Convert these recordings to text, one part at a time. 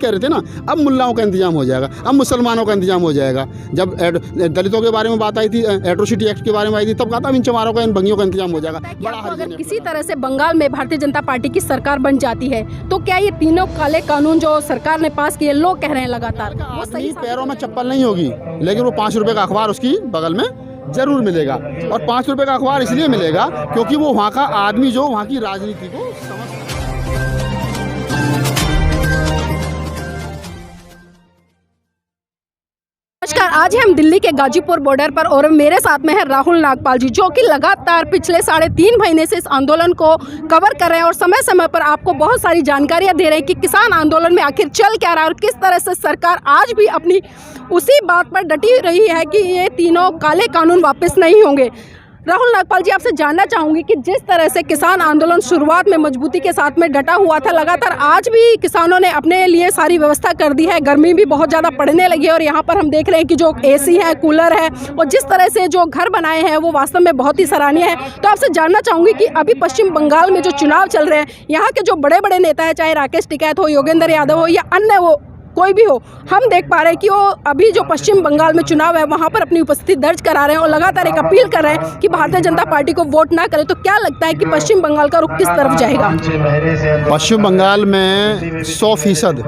कह रहे थे ना, अब मुल्लाओं का इंतजाम हो जाएगा, अब मुसलमानों का इंतजाम हो जाएगा। जब दलितों के बारे में बात आई थी, एट्रोसिटी एक्ट के बारे में आई थी, तब कहा था इन चमारों का, इन भंगियों का इंतजाम हो जाएगा। बड़ा अगर किसी तरह से बंगाल में भारतीय जनता पार्टी की सरकार बन जाती है तो क्या ये तीनों काले कानून जो सरकार ने पास किए, लोग कह रहे हैं लगातार, वो सही पैरों में चप्पल नहीं होगी, लेकिन वो 5 रुपए का अखबार उसकी बगल में जरूर मिलेगा। और 5 रुपए का अखबार इसलिए मिलेगा क्योंकि वो वहाँ का आदमी जो वहाँ की राजनीति को समझ। नमस्कार, आज हम दिल्ली के गाजीपुर बॉर्डर पर और मेरे साथ में है राहुल नागपाल जी, जो कि लगातार पिछले 3.5 महीने से इस आंदोलन को कवर कर रहे हैं और समय समय पर आपको बहुत सारी जानकारियां दे रहे हैं कि किसान आंदोलन में आखिर चल क्या रहा है और किस तरह से सरकार आज भी अपनी उसी बात पर डटी रही है कि ये तीनों काले कानून वापस नहीं होंगे। राहुल नागपाल जी, आपसे जानना चाहूँगी कि जिस तरह से किसान आंदोलन शुरुआत में मजबूती के साथ में डटा हुआ था, लगातार आज भी किसानों ने अपने लिए सारी व्यवस्था कर दी है, गर्मी भी बहुत ज़्यादा पड़ने लगी है और यहाँ पर हम देख रहे हैं कि जो एसी है, कूलर है और जिस तरह से जो घर बनाए हैं वो वास्तव में बहुत ही सराहनीय है। तो आपसे जानना चाहूँगी कि अभी पश्चिम बंगाल में जो चुनाव चल रहे हैं, यहाँ के जो बड़े बड़े नेता हैं, चाहे राकेश टिकैत हो, योगेंद्र यादव हो या अन्य वो कोई भी हो, हम देख पा रहे हैं कि वो अभी जो पश्चिम बंगाल में चुनाव है वहाँ पर अपनी उपस्थिति दर्ज करा रहे हैं और लगातार एक अपील कर रहे हैं कि भारतीय जनता पार्टी को वोट ना करें। तो क्या लगता है कि पश्चिम बंगाल का रुख किस तरफ जाएगा? पश्चिम बंगाल में 100%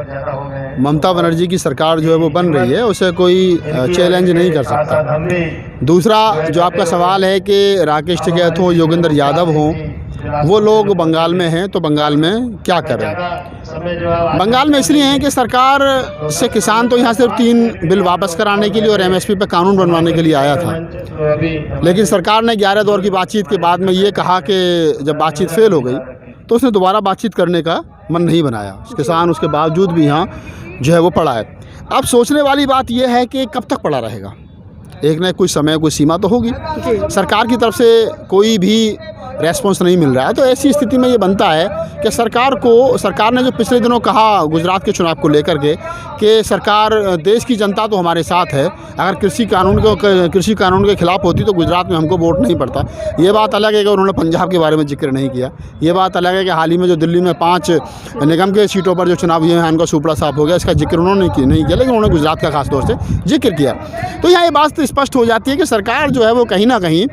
ममता बनर्जी की सरकार जो है वो बन रही है, उसे कोई चैलेंज नहीं कर सकता। दूसरा जो आपका सवाल है कि राकेश टिकैत हो, योगेंद्र यादव हो, वो लोग बंगाल में हैं, तो बंगाल में क्या कर रहे हैं? बंगाल में इसलिए हैं कि सरकार से किसान तो यहाँ सिर्फ 3 बिल वापस कराने के लिए और MSP पे कानून बनवाने के लिए आया था, लेकिन सरकार ने 11 दौर की बातचीत के बाद में ये कहा कि जब बातचीत फेल हो गई तो उसने दोबारा बातचीत करने का मन नहीं बनाया। किसान उसके बावजूद भी यहाँ जो है वो पड़ा है। अब सोचने वाली बात यह है कि कब तक पड़ा रहेगा, एक न कुछ समय, कोई सीमा तो होगी। सरकार की तरफ से कोई भी रेस्पॉन्स नहीं मिल रहा है, तो ऐसी स्थिति में ये बनता है कि सरकार ने जो पिछले दिनों कहा गुजरात के चुनाव को लेकर के कि सरकार, देश की जनता तो हमारे साथ है, अगर कृषि कानून के खिलाफ होती तो गुजरात में हमको वोट नहीं पड़ता। ये बात अलग है कि उन्होंने पंजाब के बारे में जिक्र नहीं किया। ये बात अलग है कि हाल ही में जो दिल्ली में 5 निगम के सीटों पर जो चुनाव हुए हैं, उनका सुपड़ा साफ हो गया, इसका जिक्र उन्होंने नहीं किया, लेकिन उन्होंने गुजरात का खास तौर से जिक्र किया। तो यहाँ ये बात तो स्पष्ट हो जाती है कि सरकार जो है वो कहीं ना कहीं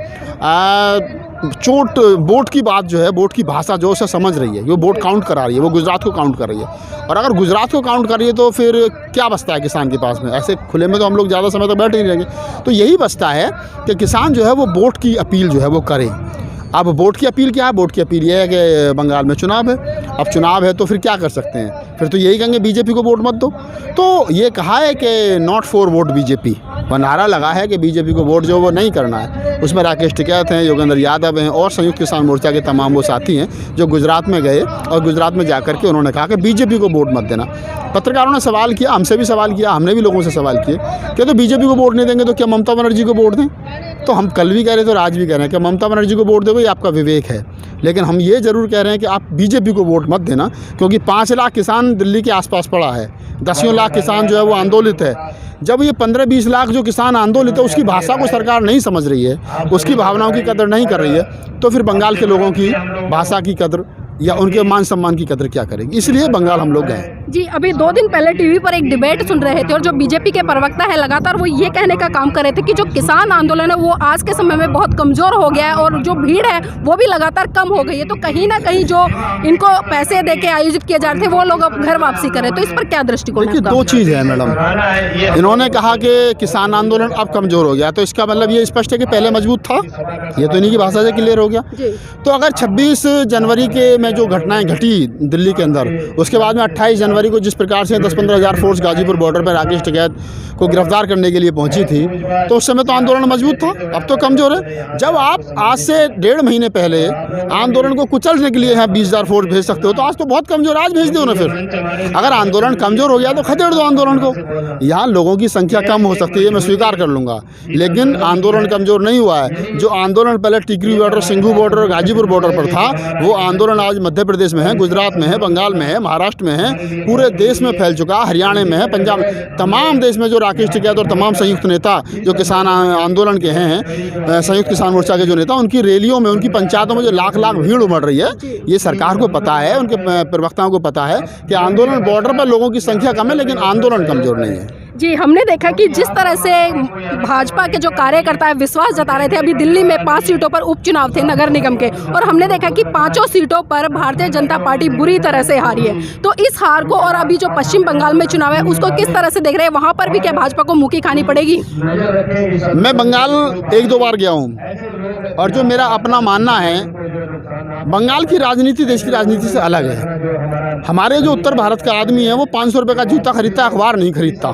वोट की बात जो है, वोट की भाषा जो उसे समझ रही है, वो वोट काउंट करा रही है, वो गुजरात को काउंट कर रही है। और अगर गुजरात को काउंट कर रही है तो फिर क्या बचता है किसान के पास में? ऐसे खुले में तो हम लोग ज़्यादा समय तक बैठे नहीं रहेंगे। तो यही बचता है कि किसान जो है वो वोट की अपील जो है वो करे। अब वोट की अपील क्या है? वोट की अपील ये है कि बंगाल में चुनाव है, अब चुनाव है तो फिर क्या कर सकते हैं? फिर तो यही कहेंगे बीजेपी को वोट मत दो। तो ये कहा है कि नॉट फॉर वोट बीजेपी, वह नारा लगा है कि बीजेपी को वोट जो वो नहीं करना है। उसमें राकेश टिकैत हैं, योगेंद्र यादव हैं और संयुक्त किसान मोर्चा के तमाम वो साथी हैं जो गुजरात में गए और गुजरात में जाकर के उन्होंने कहा कि बीजेपी को वोट मत देना। पत्रकारों ने सवाल किया, हमसे भी सवाल किया, हमने भी लोगों से सवाल किए कि तो बीजेपी को वोट नहीं देंगे तो क्या ममता बनर्जी को वोट दें? तो हम कल भी कह रहे थे और आज भी कह रहे हैं कि ममता बनर्जी को वोट दोगे, ये आपका विवेक है, लेकिन हम ये ज़रूर कह रहे हैं कि आप बीजेपी को वोट मत देना, क्योंकि 5 लाख किसान दिल्ली के आसपास पड़ा है, 10 लाख किसान जो है वो आंदोलित है। जब ये 15-20 लाख जो किसान आंदोलित है, उसकी भाषा को सरकार नहीं समझ रही है, उसकी भावनाओं की कदर नहीं कर रही है, तो फिर बंगाल के लोगों की भाषा की कदर या उनके मान सम्मान की कदर क्या करेगी? इसलिए बंगाल हम लोग गए। जी, अभी 2 दिन पहले टीवी पर एक डिबेट सुन रहे थे और जो बीजेपी के प्रवक्ता है लगातार वो ये कहने का काम कर रहे थे कि जो किसान आंदोलन है वो आज के समय में बहुत कमज़ोर हो गया है और जो भीड़ है वो भी लगातार कम हो गई है। तो कहीं ना कहीं जो इनको पैसे दे के आयोजित किए जा रहे थे वो लोग अब घर वापसी करें, तो इस पर क्या दृष्टिकोण है? 2 चीज़ है मैडम। इन्होंने कहा कि किसान आंदोलन अब कमज़ोर हो गया, तो इसका मतलब ये स्पष्ट है कि पहले मजबूत था। ये तो इन्हीं की भाषा से क्लियर हो गया। तो अगर 26 जनवरी के में जो घटनाएं घटी दिल्ली के अंदर, उसके बाद में 28 जनवरी को जिस प्रकार से 10-15 हज़ार फोर्स गाजीपुर बॉर्डर पर राकेश टिकैत को गिरफ्तार करने के लिए पहुंची थी, तो उस समय तो आंदोलन मजबूत था, अब तो कमज़ोर है। जब आप आज से 1.5 महीने पहले आंदोलन को कुचलने के लिए यहाँ 20,000 फोर्स भेज सकते हो, तो आज तो बहुत कमज़ोर, आज भेज दो ना। फिर अगर आंदोलन कमज़ोर हो गया तो खदेड़ दो आंदोलन को। यहाँ लोगों की संख्या कम हो सकती है, मैं स्वीकार कर लूँगा, लेकिन आंदोलन कमज़ोर नहीं हुआ है। जो आंदोलन पहले टिकरी बॉर्डर, सिंघू बॉर्डर और गाजीपुर बॉर्डर पर था, वो आंदोलन आज मध्य प्रदेश में है, गुजरात में है, बंगाल में है, महाराष्ट्र में है, पूरे देश में फैल चुका है, हरियाणा में है, पंजाब, तमाम देश में जो राकेश टिकैत और तमाम संयुक्त नेता जो किसान आंदोलन के हैं, संयुक्त किसान मोर्चा के जो नेता, उनकी रैलियों में, उनकी पंचायतों में जो लाख लाख भीड़ उमड़ रही है, ये सरकार को पता है, उनके प्रवक्ताओं को पता है कि आंदोलन बॉर्डर पर लोगों की संख्या कम है लेकिन आंदोलन कमज़ोर नहीं है। जी, हमने देखा कि जिस तरह से भाजपा के जो कार्यकर्ता है विश्वास जता रहे थे, अभी दिल्ली में 5 सीटों पर उपचुनाव थे नगर निगम के, और हमने देखा कि 5 सीटों पर भारतीय जनता पार्टी बुरी तरह से हारी है। तो इस हार को और अभी जो पश्चिम बंगाल में चुनाव है उसको किस तरह से देख रहे हैं? वहाँ पर भी क्या भाजपा को मुँह की खानी पड़ेगी? मैं बंगाल 1-2 बार गया हूँ और जो मेरा अपना मानना है, बंगाल की राजनीति देश की राजनीति से अलग है। हमारे जो उत्तर भारत का आदमी है वो 500 रुपये का जूता खरीदता, अखबार नहीं खरीदता,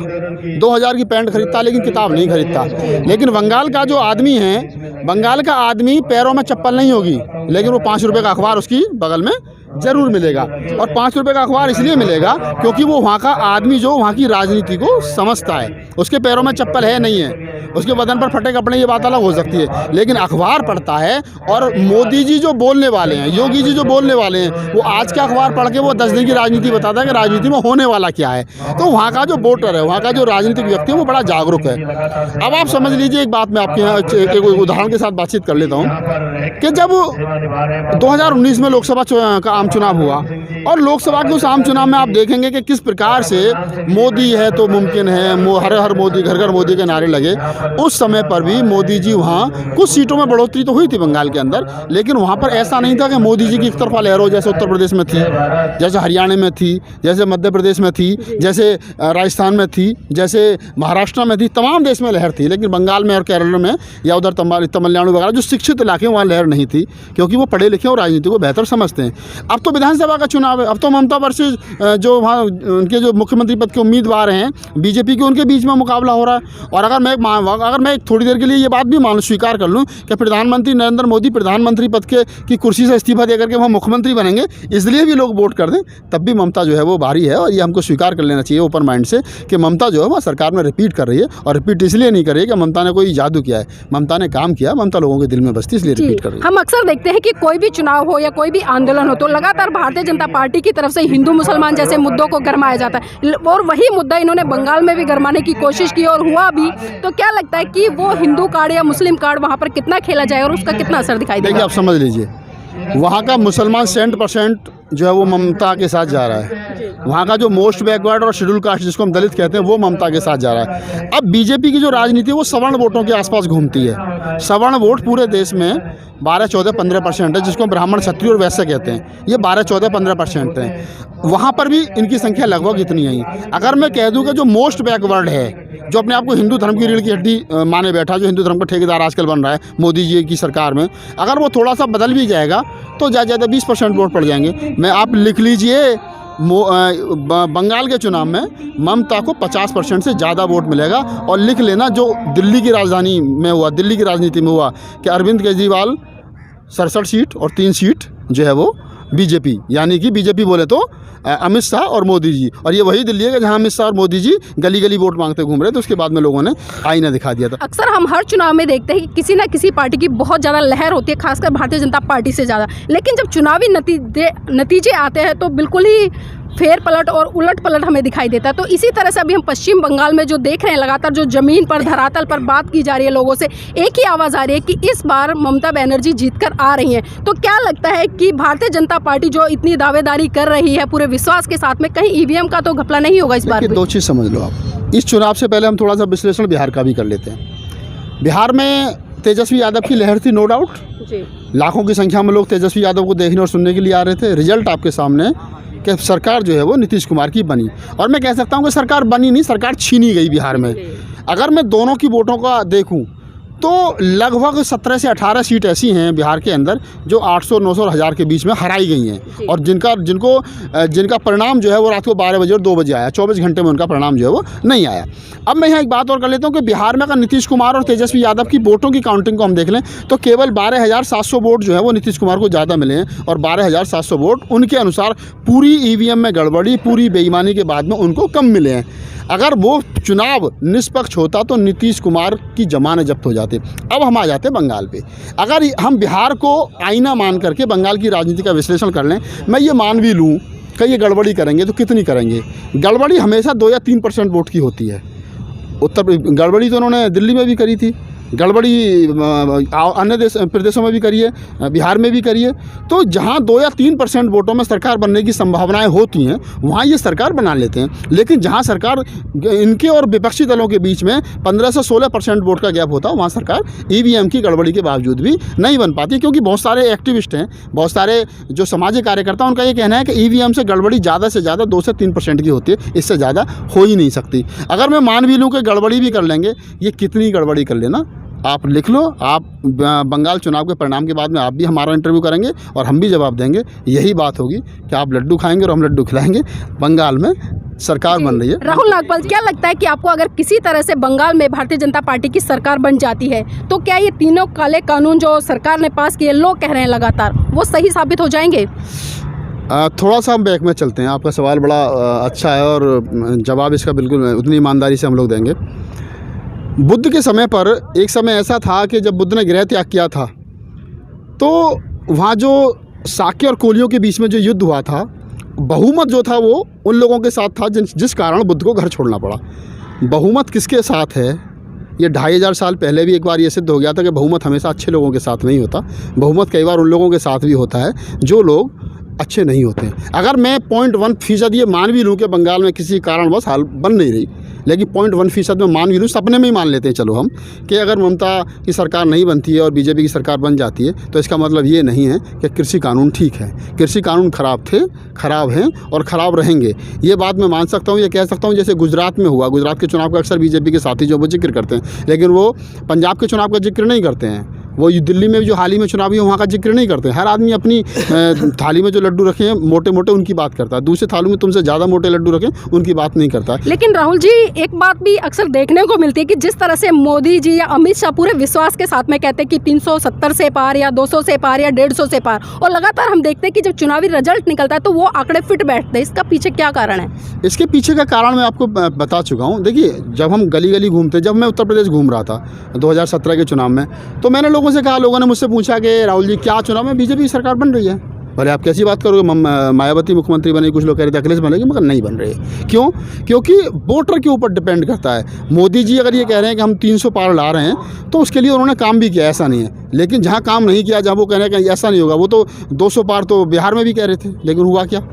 2000 की पैंट खरीदता लेकिन किताब नहीं खरीदता। लेकिन बंगाल का जो आदमी है, बंगाल का आदमी पैरों में चप्पल नहीं होगी लेकिन वो 5 रुपये का अखबार उसकी बगल में ज़रूर मिलेगा। और 5 रुपये का अखबार इसलिए मिलेगा क्योंकि वो वहाँ का आदमी जो वहाँ की राजनीति को समझता है। उसके पैरों में चप्पल है नहीं है, उसके बदन पर फटे कपड़े, ये बात अलग हो सकती है, लेकिन अखबार पढ़ता है। और मोदी जी जो बोलने वाले हैं, योगी जी जो बोलने वाले हैं, वो आज का अखबार पढ़ के वो 10 दिन की राजनीति बताता है कि राजनीति में होने वाला क्या है। तो वहाँ का जो वोटर है, वहाँ का जो राजनीतिक व्यक्ति है, वो बड़ा जागरूक है। अब आप समझ लीजिए, एक बात मैं आपके यहाँ एक उदाहरण के साथ बातचीत कर लेता हूँ कि जब 2019 में लोकसभा का आम चुनाव हुआ और लोकसभा के उस आम चुनाव में आप देखेंगे कि किस प्रकार से मोदी है तो मुमकिन है, हर हर मोदी, घर घर मोदी के नारे लगे। उस समय पर भी मोदी जी, वहाँ कुछ सीटों में बढ़ोतरी तो हुई थी बंगाल के अंदर, लेकिन वहाँ पर ऐसा नहीं था कि मोदी जी की एक तरफा लहर हो, जैसे उत्तर प्रदेश में थी, जैसे हरियाणा में थी, जैसे मध्य प्रदेश में थी, जैसे राजस्थान में थी, जैसे महाराष्ट्र में थी, तमाम देश में लहर थी। लेकिन बंगाल में और केरल में या उधर तमिलनाडु वगैरह जो शिक्षित इलाके, वहाँ लहर नहीं थी क्योंकि वो पढ़े लिखे और राजनीति को बेहतर समझते हैं। अब तो विधानसभा का चुनाव है, अब तो ममता वर्सेस जो वहाँ उनके जो मुख्यमंत्री पद के उम्मीदवार हैं बीजेपी के, उनके बीच में मुकाबला हो रहा है। और अगर मैं थोड़ी देर के लिए ये बात भी स्वीकार कर लूँ कि प्रधानमंत्री नरेंद्र मोदी प्रधानमंत्री पद की कुर्सी से इस्तीफा देकर के वहाँ मुख्यमंत्री बनेंगे, इसलिए भी लोग वोट कर दें, तब भी ममता जो है वो भारी है। और ये हमको स्वीकार कर लेना चाहिए ओपन माइंड से कि ममता जो है वह सरकार में रिपीट कर रही है। और रिपीट इसलिए नहीं कर रही है कि ममता ने कोई जादू किया है, ममता ने काम किया, ममता लोगों के दिल में बसती, इसलिए रिपीट कर रही है। हम अक्सर देखते हैं कि कोई भी चुनाव हो या कोई भी आंदोलन हो तो लगातार भारतीय जनता पार्टी की तरफ से हिंदू मुसलमान जैसे मुद्दों को गरमाया जाता है, और वही मुद्दा इन्होंने बंगाल में भी गरमाने की कोशिश की और हुआ भी। तो क्या लगता है कि वो हिंदू कार्ड या मुस्लिम कार्ड वहाँ पर कितना खेला जाए और उसका कितना असर दिखाई देगा? देखिए, आप समझ लीजिए, वहाँ का मुसलमान 100% जो है वो ममता के साथ जा रहा है। वहाँ का जो मोस्ट बैकवर्ड और शेड्यूल कास्ट जिसको हम दलित कहते हैं, वो ममता के साथ जा रहा है। अब बीजेपी की जो राजनीति है वो सवर्ण वोटों के आसपास घूमती है। सवर्ण वोट पूरे देश में 12, 14, 15% है, जिसको ब्राह्मण, क्षत्रिय और वैश्य कहते हैं। ये 12, 14, 15% है। वहाँ पर भी इनकी संख्या लगभग इतनी है। अगर मैं कह दूँ कि जो मोस्ट बैकवर्ड है, जो अपने आप को हिंदू धर्म की रीढ़ की हड्डी माने बैठा, जो हिंदू धर्म का ठेकेदार आजकल बन रहा है मोदी जी की सरकार में, अगर वो थोड़ा सा बदल भी जाएगा तो ज़्यादा 20% वोट पड़ जाएंगे। मैं आप लिख लीजिए, बंगाल के चुनाव में ममता को 50% से ज़्यादा वोट मिलेगा। और लिख लेना, जो दिल्ली की राजधानी में हुआ, दिल्ली की राजनीति में हुआ कि अरविंद केजरीवाल 67 सीट और 3 सीट जो है वो बीजेपी, यानी कि बीजेपी बोले तो अमित शाह और मोदी जी। और ये वही दिल्ली है कि जहां अमित शाह और मोदी जी गली गली वोट मांगते घूम रहे थे। उसके बाद में लोगों ने आईना दिखा दिया था। अक्सर हम हर चुनाव में देखते हैं कि किसी ना किसी पार्टी की बहुत ज़्यादा लहर होती है, खासकर भारतीय जनता पार्टी से ज़्यादा। लेकिन जब चुनावी नतीजे आते हैं तो बिल्कुल ही फेर पलट और उलट पलट हमें दिखाई देता है। तो इसी तरह से अभी हम पश्चिम बंगाल में जो देख रहे हैं, लगातार जो ज़मीन पर, धरातल पर बात की जा रही है, लोगों से एक ही आवाज़ आ रही है कि इस बार ममता बनर्जी जीत कर आ रही हैं। तो क्या लगता है कि भारतीय जनता पार्टी जो इतनी दावेदारी कर रही है पूरे विश्वास के साथ में, कहीं ईवीएम का तो घपला नहीं होगा इस बार? 2 चीज़ समझ लो आप। इस चुनाव से पहले हम थोड़ा सा विश्लेषण बिहार का भी कर लेते हैं। बिहार में तेजस्वी यादव की लहर थी, नो डाउट। लाखों की संख्या में लोग तेजस्वी यादव को देखने और सुनने के लिए आ रहे थे। रिजल्ट आपके सामने कि सरकार जो है वो नीतीश कुमार की बनी। और मैं कह सकता हूँ कि सरकार बनी नहीं, सरकार छीनी गई बिहार में। अगर मैं दोनों की वोटों का देखूँ तो लगभग 17 से 18 सीट ऐसी हैं बिहार के अंदर जो 800, 900 और 1000 के बीच में हराई गई हैं। और जिनका परिणाम जो है वो रात को 12 बजे और 2 बजे आया। 24 घंटे में उनका परिणाम जो है वो नहीं आया। अब मैं यहाँ एक बात और कर लेता हूँ कि बिहार में अगर नीतीश कुमार और तेजस्वी यादव की वोटों की काउंटिंग को हम देख लें तो केवल 12,700 वोट जो है वो नीतीश कुमार को ज़्यादा मिले हैं। और 12,700 वोट उनके अनुसार पूरी ईवीएम में गड़बड़ी, पूरी बेईमानी के बाद में उनको कम मिले हैं। अगर वो चुनाव निष्पक्ष होता तो नीतीश कुमार की जमानत जब्त हो जाती। अब हम आ जाते बंगाल पे। अगर हम बिहार को आईना मान करके बंगाल की राजनीति का विश्लेषण कर लें, मैं ये मान भी लूँ कहीं ये गड़बड़ी करेंगे तो कितनी करेंगे। गड़बड़ी हमेशा 2 या 3% वोट की होती है। गड़बड़ी तो उन्होंने दिल्ली में भी करी थी, गड़बड़ी अन्य प्रदेशों में भी करी है, बिहार में भी करी है। तो जहाँ 2 या 3% वोटों में सरकार बनने की संभावनाएं होती हैं वहाँ ये सरकार बना लेते हैं। लेकिन जहाँ सरकार इनके और विपक्षी दलों के बीच में 15 से 16% वोट का गैप होता है वहाँ सरकार EVM की गड़बड़ी के बावजूद भी नहीं बन पाती, क्योंकि बहुत सारे एक्टिविस्ट हैं, बहुत सारे जो सामाजिक कार्यकर्ता, उनका ये कहना है कि EVM से गड़बड़ी ज़्यादा से ज़्यादा 2 से 3% की होती है, इससे ज़्यादा हो ही नहीं सकती। अगर मैं मान भी लूँ कि गड़बड़ी भी कर लेंगे, ये कितनी गड़बड़ी कर लेना, आप लिख लो। आप बंगाल चुनाव के परिणाम के बाद में आप भी हमारा इंटरव्यू करेंगे और हम भी जवाब देंगे। यही बात होगी कि आप लड्डू खाएंगे और हम लड्डू खिलाएंगे। बंगाल में सरकार बन रही है। राहुल नागपाल, क्या लगता है कि आपको अगर किसी तरह से बंगाल में भारतीय जनता पार्टी की सरकार बन जाती है तो क्या ये तीनों काले कानून जो सरकार ने पास किए, लोग कह रहे हैं लगातार, वो सही साबित हो जाएंगे? थोड़ा सा हम बैक में चलते हैं। आपका सवाल बड़ा अच्छा है और जवाब इसका बिल्कुल उतनी ईमानदारी से हम लोग देंगे। बुद्ध के समय पर एक समय ऐसा था कि जब बुद्ध ने गृह त्याग किया था तो वहाँ जो साक्य और कोलियों के बीच में जो युद्ध हुआ था, बहुमत जो था वो उन लोगों के साथ था जिस कारण बुद्ध को घर छोड़ना पड़ा। बहुमत किसके साथ है? ये 2500 साल पहले भी एक बार ये सिद्ध हो गया था कि बहुमत हमेशा अच्छे लोगों के साथ नहीं होता। बहुमत कई बार उन लोगों के साथ भी होता है जो लोग अच्छे नहीं होते। अगर मैं 0.1% ये मान भी लूँ कि बंगाल में किसी कारणवश हाल बन नहीं रही, लेकिन 0.1% में मान भी लूँ, सपने में ही मान लेते हैं चलो हम, कि अगर ममता की सरकार नहीं बनती है और बीजेपी की सरकार बन जाती है तो इसका मतलब ये नहीं है कि कृषि कानून ठीक है। कृषि कानून ख़राब थे, ख़राब हैं और ख़राब रहेंगे। ये बात मैं मान सकता हूँ, ये कह सकता हूँ। जैसे गुजरात में हुआ, गुजरात के चुनाव का अक्सर बीजेपी के साथी जो वो जिक्र करते हैं, लेकिन वो पंजाब के चुनाव का जिक्र नहीं करते हैं। वो दिल्ली में जो हाल ही में चुनाव हुए वहाँ का जिक्र नहीं करते। हर आदमी अपनी थाली में जो लड्डू रखे हैं मोटे मोटे, उनकी बात करता है। दूसरे थाली में तुमसे ज़्यादा मोटे लड्डू रखें, उनकी बात नहीं करता। लेकिन राहुल जी, एक बात भी अक्सर देखने को मिलती है कि जिस तरह से मोदी जी या अमित शाह पूरे विश्वास के साथ में कहते हैं कि 370 से पार या 200 से पार या 150 से पार, और लगातार हम देखते हैं कि जब चुनावी रिजल्ट निकलता है तो वो आंकड़े फिट बैठते हैं। इसका पीछे क्या कारण है? इसके पीछे का कारण मैं आपको बता चुका हूँ। देखिए, जब हम गली गली घूमते, जब मैं उत्तर प्रदेश घूम रहा था 2017 के चुनाव में, तो मैंने लोगों से कहा, लोगों ने मुझसे पूछा कि राहुल जी क्या चुनाव में बीजेपी की सरकार बन रही है? भले आप कैसी बात करोगे, मायावती मुख्यमंत्री बने, कुछ लोग कह रहे थे अखिलेश बनेगी, मगर नहीं बन रही। क्यों? क्योंकि वोटर के ऊपर डिपेंड करता है। मोदी जी अगर ये कह रहे हैं कि हम 300 पार ला रहे हैं तो उसके लिए उन्होंने काम भी किया, ऐसा नहीं है। लेकिन जहाँ काम नहीं किया, जहाँ वो कह रहे हैं कि ऐसा नहीं होगा, वो तो 200 पार तो बिहार में भी कह रहे थे, लेकिन हुआ क्या?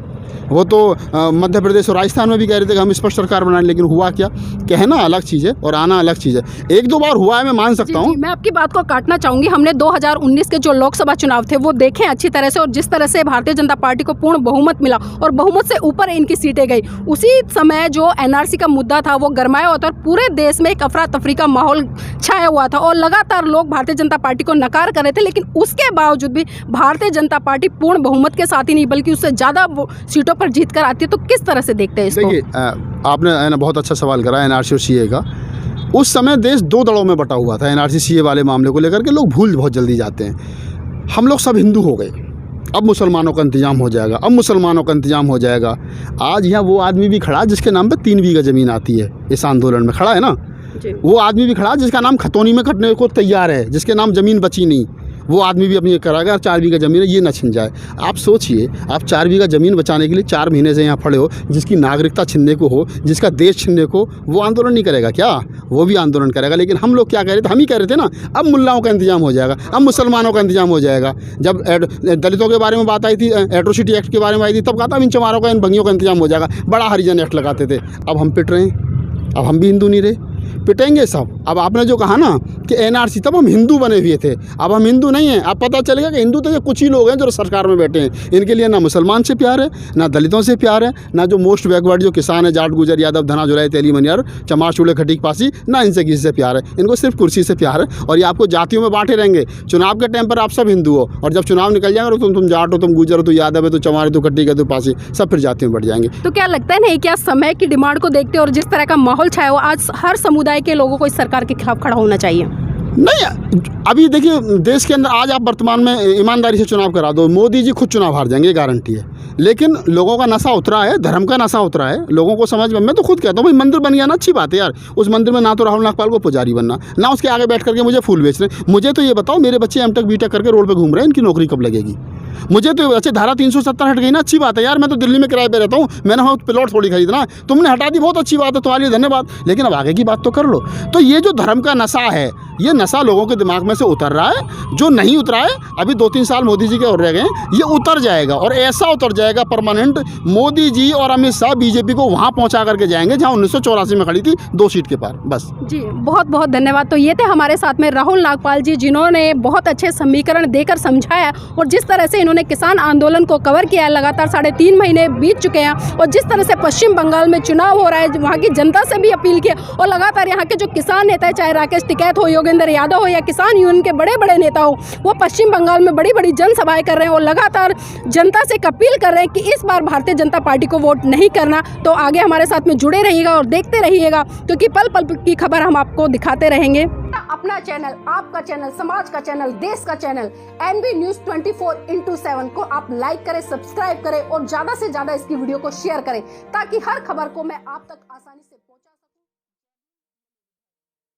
वो तो मध्य प्रदेश और राजस्थान में भी कह रहे थे कि हम स्पष्ट सरकार बनाएं, लेकिन हुआ क्या? कहना अलग चीज़ है और आना अलग चीज़ है। 1-2 बार हुआ है, मैं मान सकता हूँ। मैं आपकी बात को काटना चाहूँगी। हमने 2019 के जो लोकसभा चुनाव थे वो देखे अच्छी तरह से, और जिस तरह से भारतीय जनता पार्टी को पूर्ण बहुमत मिला और बहुमत से ऊपर इनकी सीटें गई, उसी समय जो NRC का मुद्दा था वो गरमाया हुआ था और पूरे देश में एक अफरा तफरी का माहौल छाया हुआ था और लगातार लोग भारतीय जनता पार्टी को नकार कर रहे थे। लेकिन उसके बावजूद भी भारतीय जनता पार्टी पूर्ण बहुमत के साथ ही नहीं बल्कि उससे ज़्यादा सीटों पर जीत कर आती है। तो किस तरह से देखते हैं इसको? देखिए, आपने बहुत अच्छा सवाल करा NRC और CA का। उस समय देश 2 दलों में बटा हुआ था। NRC CA वाले मामले को लेकर के लोग भूल बहुत जल्दी जाते हैं। हम लोग सब हिंदू हो गए, अब मुसलमानों का इंतजाम हो जाएगा, अब मुसलमानों का इंतजाम हो जाएगा। आज यहाँ वो आदमी भी खड़ा जिसके नाम पे 3 बीघा ज़मीन आती है, इस आंदोलन में खड़ा है ना। वो आदमी भी खड़ा जिसका नाम खतौनी में कटने को तैयार है, जिसके नाम ज़मीन बची नहीं, वो आदमी भी अपनी कराएगा। 4 बीघा ज़मीन है, ये न छिन जाए। आप सोचिए, आप 4 बीघा ज़मीन बचाने के लिए 4 महीने से यहाँ खड़े हो, जिसकी नागरिकता छीनने को हो, जिसका देश छीनने को, वो आंदोलन नहीं करेगा क्या? वो भी आंदोलन करेगा। लेकिन हम लोग क्या कह रहे थे? हम ही कह रहे थे ना, अब मुल्लाओं का इंतजाम हो जाएगा, अब मुसलमानों का इंतजाम हो जाएगा। जब दलितों के बारे में बात आई थी, एट्रोसिटी एक्ट के बारे में आई थी, तब कहा था इन चमारों का, इन भंगियों का इंतजाम हो जाएगा। बड़ा हरिजन एक्ट लगाते थे। अब हम पिट रहे हैं, अब हम भी हिंदू नहीं रहे, पिटेंगे सब। अब आपने जो कहा ना कि NRC, तब हम हिंदू बने हुए थे, अब हम हिंदू नहीं हैं। अब पता चलेगा कि हिंदू तो ये कुछ ही लोग हैं जो सरकार में बैठे हैं। इनके लिए ना मुसलमान से प्यार है, ना दलितों से प्यार है, ना जो मोस्ट बैकवर्ड जो किसान है, जाट गुजर यादव धना जुलाई तेली मनियार चमार चूड़े खटीक पासी, ना इनसे किसी से प्यार है। इनको सिर्फ कुर्सी से प्यार है और ये आपको जातियों में बांटे रहेंगे। चुनाव के टाइम पर आप सब हिंदू हो और जब चुनाव निकल जाएगा तो तुम जाट हो, तुम गुजर हो, तो यादव है, तो चमार है, तो खटीक है, तो पासी, सब फिर जातियों में बढ़ जाएंगे। तो क्या लगता है नहीं, क्या समय की डिमांड को देखते और जिस तरह का माहौल छाया हो, आज हर समुदाय के लोगों को इस सरकार के खिलाफ खड़ा होना चाहिए? नहीं, अभी देखिए, देश के अंदर आज आप वर्तमान में ईमानदारी से चुनाव करा दो, मोदी जी खुद चुनाव हार जाएंगे, गारंटी है। लेकिन लोगों का नशा उतरा है, धर्म का नशा उतरा है, लोगों को समझ में, मैं तो खुद कहता हूँ भाई, मंदिर बन गया ना, अच्छी बात है यार। उस मंदिर में ना तो राहुल नागपाल को पुजारी बनना, ना उसके आगे बैठ करके मुझे फूल बेच रहे हैं। मुझे तो ये बताओ, मेरे बच्चे M.Tech B.Tech करके रोड पर घूम रहे हैं, इनकी नौकरी कब लगेगी? मुझे तो अच्छा धारा 370 हट गई ना, अच्छी बात है यार, मैं तो दिल्ली में किराए पे रहता हूँ, मैंने वहाँ प्लॉट थोड़ी खरीदना, तुमने हटा दी, बहुत अच्छी बात है, तुम्हारे लिए धन्यवाद, लेकिन अब आगे की बात तो कर लो। तो ये जो धर्म का नशा है, ये नशा लोगों के दिमाग में से उतर रहा है। जो नहीं उतरा है, अभी 2-3 साल मोदी जी के और रह गए, ये उतर जाएगा और ऐसा उतर जाएगा परमानेंट। मोदी जी और अमित शाह बीजेपी को वहाँ पहुँचा करके जाएंगे जहाँ 1984 में खड़ी थी, 2 सीट के पार, बस। जी बहुत बहुत धन्यवाद। तो ये थे हमारे साथ में राहुल नागपाल जी, जिन्होंने बहुत अच्छे समीकरण देकर समझाया और जिस तरह से इन्होंने किसान आंदोलन को कवर किया है। लगातार 3.5 महीने बीत चुके हैं और जिस तरह से पश्चिम बंगाल में चुनाव हो रहा है, वहाँ की जनता से भी अपील किया और लगातार यहाँ के जो किसान नेता है, चाहे राकेश टिकैत हो, योगेंद्र यादव हो या किसान यूनियन के बड़े बड़े नेता हो, वो पश्चिम बंगाल में बड़ी बड़ी जनसभाएं कर रहे हैं और लगातार जनता से अपील कर रहे हैं कि इस बार भारतीय जनता पार्टी को वोट नहीं करना। तो आगे हमारे साथ में जुड़े रहिएगा और देखते रहिएगा, क्योंकि पल पल की खबर हम आपको दिखाते रहेंगे। अपना चैनल, आपका चैनल, समाज का चैनल, देश का चैनल NB News 24/7 को आप लाइक करें, सब्सक्राइब करें और ज्यादा से ज्यादा इसकी वीडियो को शेयर करें, ताकि हर खबर को मैं आप तक आसानी से